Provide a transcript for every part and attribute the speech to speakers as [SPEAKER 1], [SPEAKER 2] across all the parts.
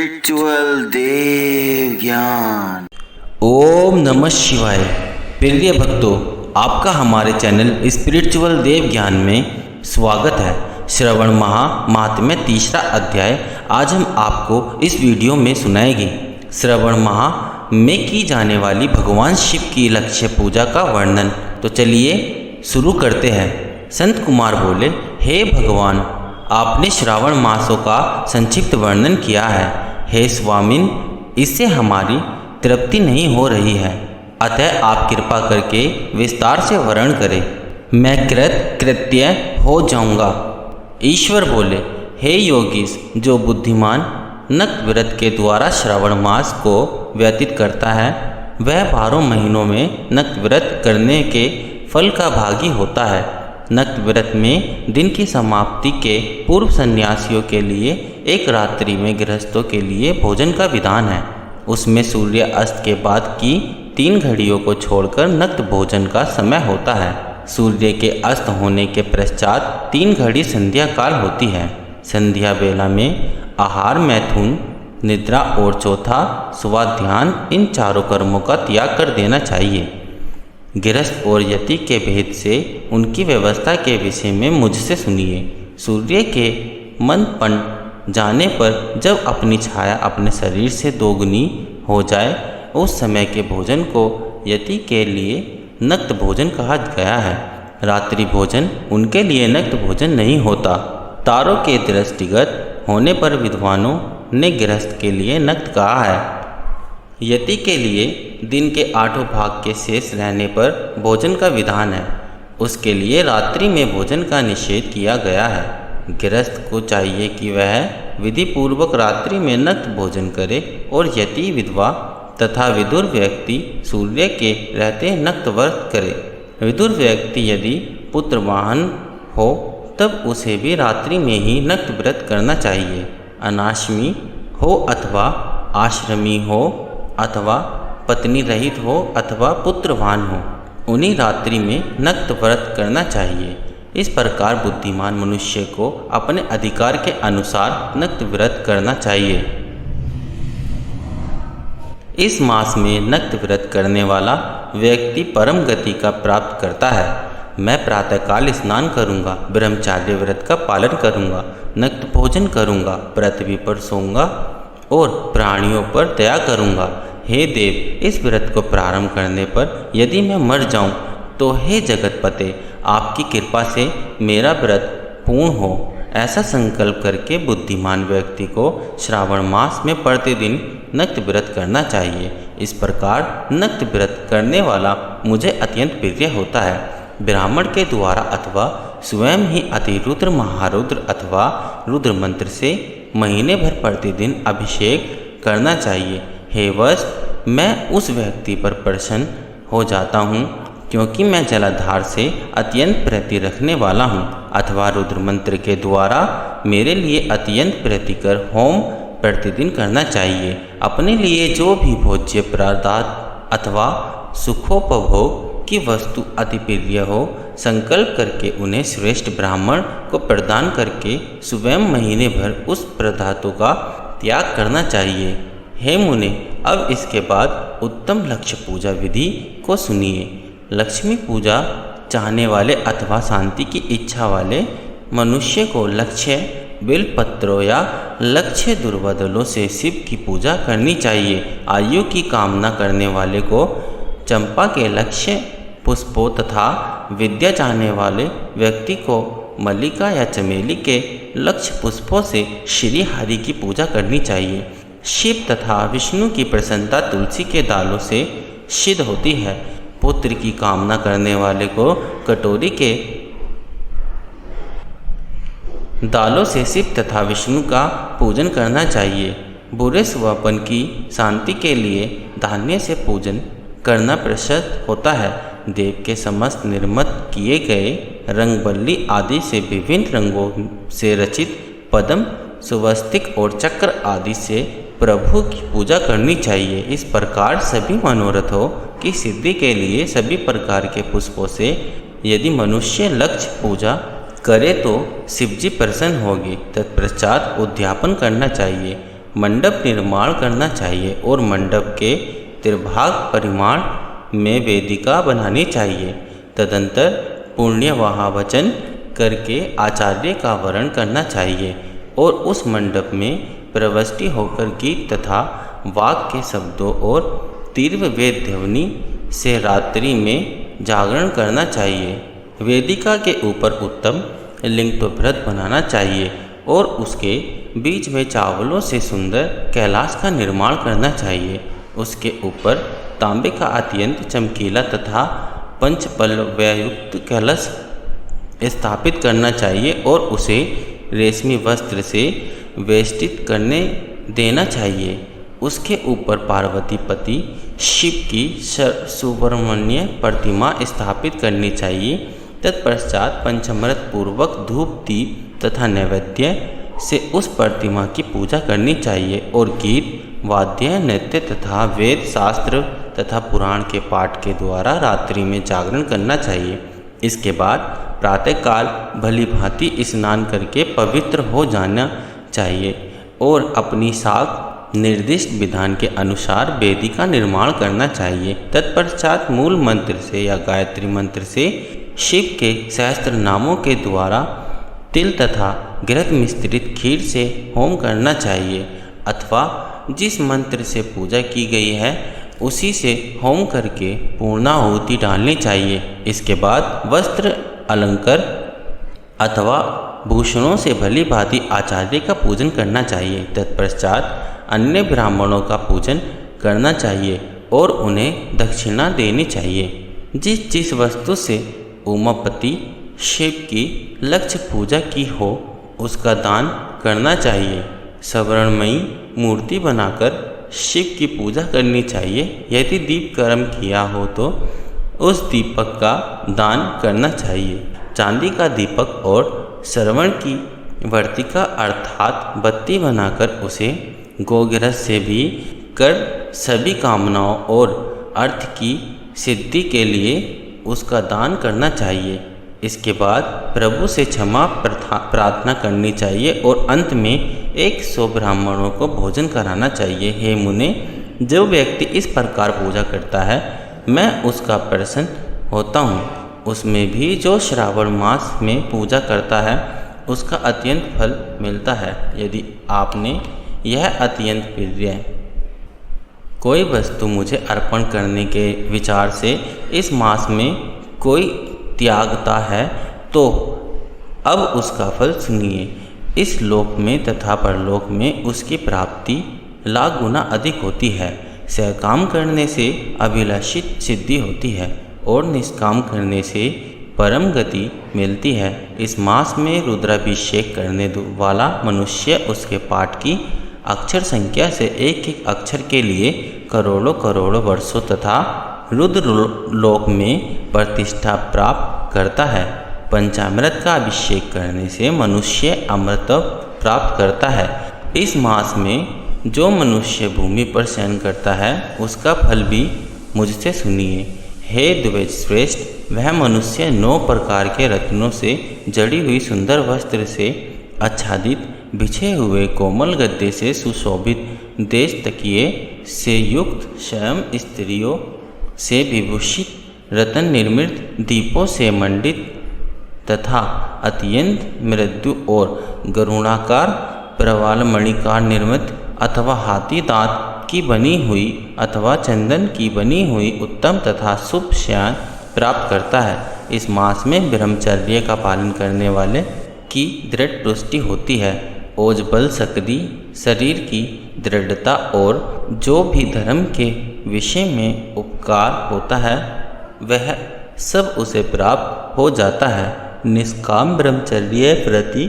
[SPEAKER 1] Spiritual देव ज्ञान।
[SPEAKER 2] ओम नमः शिवाय। प्रिय भक्तों, आपका हमारे चैनल स्पिरिचुअल देव ज्ञान में स्वागत है। श्रवण महात्म्य तीसरा अध्याय आज हम आपको इस वीडियो में सुनाएंगे। श्रवण माह में की जाने वाली भगवान शिव की लक्ष्य पूजा का वर्णन। तो चलिए शुरू करते हैं। संत कुमार बोले, हे भगवान, आपने श्रावण मासों का संक्षिप्त वर्णन किया है। हे स्वामिन, इससे हमारी तृप्ति नहीं हो रही है, अतः आप कृपा करके विस्तार से वर्णन करें। मैं कृत्य हो जाऊंगा। ईश्वर बोले, हे योगीश, जो बुद्धिमान नक्त व्रत के द्वारा श्रावण मास को व्यतीत करता है, वह 12 महीनों में नक्त व्रत करने के फल का भागी होता है। नक्त व्रत में दिन की समाप्ति के पूर्व सन्यासियों के लिए एक रात्रि में गृहस्थों के लिए भोजन का विधान है। उसमें सूर्य अस्त के बाद की 3 घड़ियों को छोड़कर नक्त भोजन का समय होता है। सूर्य के अस्त होने के पश्चात 3 घड़ी संध्या काल होती है। संध्या बेला में आहार, मैथुन, निद्रा और चौथा स्वाध्यान, इन चारों कर्मों का त्याग कर देना चाहिए। गृहस्थ और यति के भेद से उनकी व्यवस्था के विषय में मुझसे सुनिए। सूर्य के मंद जाने पर जब अपनी छाया अपने शरीर से दोगुनी हो जाए, उस समय के भोजन को यति के लिए नक्त भोजन कहा गया है। रात्रि भोजन उनके लिए नक्त भोजन नहीं होता। तारों के दृष्टिगत होने पर विद्वानों ने गृहस्थ के लिए नक्त कहा है। यति के लिए दिन के 8 भाग के शेष रहने पर भोजन का विधान है। उसके लिए रात्रि में भोजन का निषेध किया गया है। गृहस्थ को चाहिए कि वह विधि पूर्वक रात्रि में नक्त भोजन करे और यति, विधवा तथा विदुर व्यक्ति सूर्य के रहते नक्त व्रत करे। विदुर व्यक्ति यदि पुत्रवाहन हो तब उसे भी रात्रि में ही नक्त व्रत करना चाहिए। अनाश्मी हो अथवा आश्रमी हो अथवा पत्नी रहित हो अथवा पुत्रवान हो, उन्हीं रात्रि में नक्त व्रत करना चाहिए। इस प्रकार बुद्धिमान मनुष्य को अपने अधिकार के अनुसार नक्त व्रत करना चाहिए। इस मास में नक्त व्रत करने वाला व्यक्ति परम गति का प्राप्त करता है। मैं प्रातःकाल स्नान करूंगा, ब्रह्मचार्य व्रत का पालन करूंगा, नक्त भोजन करूंगा, पृथ्वी पर सोऊंगा और प्राणियों पर दया करूंगा। हे देव, इस व्रत को प्रारंभ करने पर यदि मैं मर जाऊं तो हे जगतपते, आपकी कृपा से मेरा व्रत पूर्ण हो। ऐसा संकल्प करके बुद्धिमान व्यक्ति को श्रावण मास में प्रतिदिन नक्त व्रत करना चाहिए। इस प्रकार नक्त व्रत करने वाला मुझे अत्यंत प्रिय होता है। ब्राह्मण के द्वारा अथवा स्वयं ही अतिरुद्र, महारुद्र अथवा रुद्र मंत्र से महीने भर प्रतिदिन अभिषेक करना चाहिए। हे वत्स, मैं उस व्यक्ति पर प्रसन्न हो जाता हूँ क्योंकि मैं जलाधार से अत्यंत प्रीति रखने वाला हूँ। अथवा रुद्र मंत्र के द्वारा मेरे लिए अत्यंत प्रीतिकर होम प्रतिदिन करना चाहिए। अपने लिए जो भी भोज्य पदार्थ अथवा सुखोपभोग की वस्तु अति प्रिय हो, संकल्प करके उन्हें श्रेष्ठ ब्राह्मण को प्रदान करके स्वयं महीने भर उस पदार्थों का त्याग करना चाहिए। हे मुने, अब इसके बाद उत्तम लक्ष्य पूजा विधि को सुनिए। लक्ष्मी पूजा चाहने वाले अथवा शांति की इच्छा वाले मनुष्य को लक्ष्य बिलपत्रों या लक्ष्य दुर्बदलों से शिव की पूजा करनी चाहिए। आयु की कामना करने वाले को चंपा के लक्ष्य पुष्पों तथा विद्या चाहने वाले व्यक्ति को मल्लिका या चमेली के लक्ष्य पुष्पों से श्री हरि की पूजा करनी चाहिए। शिव तथा विष्णु की प्रसन्नता तुलसी के दालों से सिद्ध होती है। पुत्र की कामना करने वाले को कटोरी के दालों से शिव तथा विष्णु का पूजन करना चाहिए। बुरे स्वपन की शांति के लिए धान्य से पूजन करना प्रशस्त होता है। देव के समस्त निर्मित किए गए रंगबल्ली आदि से विभिन्न रंगों से रचित पद्म, स्वस्तिक और चक्र आदि से प्रभु की पूजा करनी चाहिए। इस प्रकार सभी मनोरथों की सिद्धि के लिए सभी प्रकार के पुष्पों से यदि मनुष्य लक्ष्य पूजा करे तो शिवजी प्रसन्न होगी। तत्पश्चात उद्यापन करना चाहिए। मंडप निर्माण करना चाहिए और मंडप के त्रिभाग परिमाण में वेदिका बनानी चाहिए। तदंतर पुण्यवाह वचन करके आचार्य का वर्ण करना चाहिए और उस मंडप में प्रविष्टि होकर गीत तथा वाक के शब्दों और तीव्र वेद ध्वनि से रात्रि में जागरण करना चाहिए। वेदिका के ऊपर उत्तम लिंगत्वभृत बनाना चाहिए और उसके बीच में चावलों से सुंदर कैलाश का निर्माण करना चाहिए। उसके ऊपर तांबे का अत्यंत चमकीला तथा पंचपल्लवयुक्त कलश स्थापित करना चाहिए और उसे रेशमी वस्त्र से वेष्टित करने देना चाहिए। उसके ऊपर पार्वती पति शिव की सुब्रमण्य प्रतिमा स्थापित करनी चाहिए। तत्पश्चात पंचामृत पूर्वक धूप दीप तथा नैवेद्य से उस प्रतिमा की पूजा करनी चाहिए और गीत वाद्य नृत्य तथा वेद शास्त्र तथा पुराण के पाठ के द्वारा रात्रि में जागरण करना चाहिए। इसके बाद प्रातःकाल भली भांति स्नान करके पवित्र हो जाना चाहिए और अपनी साख निर्दिष्ट विधान के अनुसार वेदी का निर्माण करना चाहिए। तत्पश्चात मूल मंत्र से या गायत्री मंत्र से शिव के सहस्त्र नामों के द्वारा तिल तथा घृत मिश्रित खीर से होम करना चाहिए अथवा जिस मंत्र से पूजा की गई है उसी से होम करके पूर्णाहुति डालनी चाहिए। इसके बाद वस्त्र अलंकार अथवा भूषणों से भली भांति आचार्य का पूजन करना चाहिए। तत्पश्चात अन्य ब्राह्मणों का पूजन करना चाहिए और उन्हें दक्षिणा देनी चाहिए। जिस जिस वस्तु से उमापति शिव की लक्ष्य पूजा की हो उसका दान करना चाहिए। स्वर्णमयी मूर्ति बनाकर शिव की पूजा करनी चाहिए। यदि दीप कर्म किया हो तो उस दीपक का दान करना चाहिए। चांदी का दीपक और श्रवण की वर्तिका अर्थात बत्ती बनाकर उसे गोग्रस से भी कर सभी कामनाओं और अर्थ की सिद्धि के लिए उसका दान करना चाहिए। इसके बाद प्रभु से क्षमा प्रार्थना करनी चाहिए और अंत में 100 ब्राह्मणों को भोजन कराना चाहिए। हे मुने, जो व्यक्ति इस प्रकार पूजा करता है मैं उसका प्रसन्न होता हूँ। उसमें भी जो श्रावण मास में पूजा करता है उसका अत्यंत फल मिलता है। यदि आपने यह अत्यंत प्रिय कोई वस्तु मुझे अर्पण करने के विचार से इस मास में कोई त्यागता है तो अब उसका फल सुनिए। इस लोक में तथा परलोक में उसकी प्राप्ति लाख गुना अधिक होती है। सकाम करने से अभिलाषित सिद्धि होती है और निष्काम करने से परम गति मिलती है। इस मास में रुद्राभिषेक करने वाला मनुष्य उसके पाठ की अक्षर संख्या से एक एक अक्षर के लिए करोड़ों करोड़ों वर्षों तथा रुद्र लोक में प्रतिष्ठा प्राप्त करता है। पंचामृत का अभिषेक करने से मनुष्य अमृत प्राप्त करता है। इस मास में जो मनुष्य भूमि पर शयन करता है उसका फल भी मुझसे सुनिए। हे द्विज श्रेष्ठ, वह मनुष्य 9 प्रकार के रत्नों से जड़ी हुई सुंदर वस्त्र से आच्छादित बिछे हुए कोमल गद्दे से सुशोभित देश तकिए से युक्त स्वयं स्त्रियों से विभूषित रत्न निर्मित दीपों से मंडित तथा अत्यंत मृदु और गरुणाकार प्रवाल मणिकार निर्मित अथवा हाथी दांत की बनी हुई अथवा चंदन की बनी हुई उत्तम तथा शुभ शयन प्राप्त करता है। इस मास में ब्रह्मचर्य का पालन करने वाले की दृढ़ पुष्टि होती है। ओजबल शक्ति शरीर की दृढ़ता और जो भी धर्म के विषय में उपकार होता है वह सब उसे प्राप्त हो जाता है। निष्काम ब्रह्मचर्य प्रति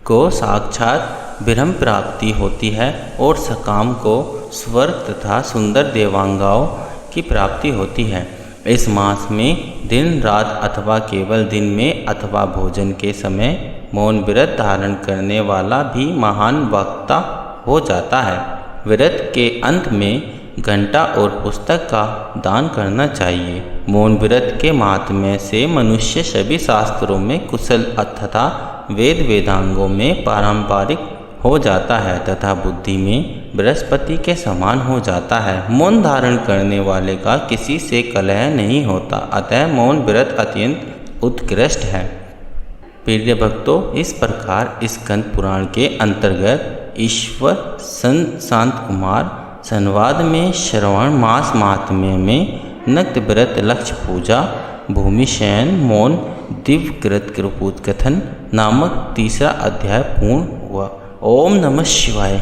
[SPEAKER 2] को साक्षात ब्रह्म प्राप्ति होती है और सकाम को स्वर्ग तथा सुंदर देवांगाओं की प्राप्ति होती है। इस मास में दिन रात अथवा केवल दिन में अथवा भोजन के समय मौन व्रत धारण करने वाला भी महान वक्ता हो जाता है। व्रत के अंत में घंटा और पुस्तक का दान करना चाहिए। मौन व्रत के महात्म्य से मनुष्य सभी शास्त्रों में कुशल तथा वेद वेदांगों में पारंपरिक हो जाता है तथा बुद्धि में बृहस्पति के समान हो जाता है। मौन धारण करने वाले का किसी से कलह नहीं होता, अतः मौन व्रत अत्यंत उत्कृष्ट है। प्रिय भक्तों, इस प्रकार स्कंद पुराण के अंतर्गत ईश्वर संत शांत कुमार संवाद में श्रवण मास महात्म्य में नक्त व्रत लक्ष्य पूजा भूमि शयन मौन दिव्य कृत कृपूत कथन नामक तीसरा अध्याय पूर्ण हुआ। ओम नमः शिवाय।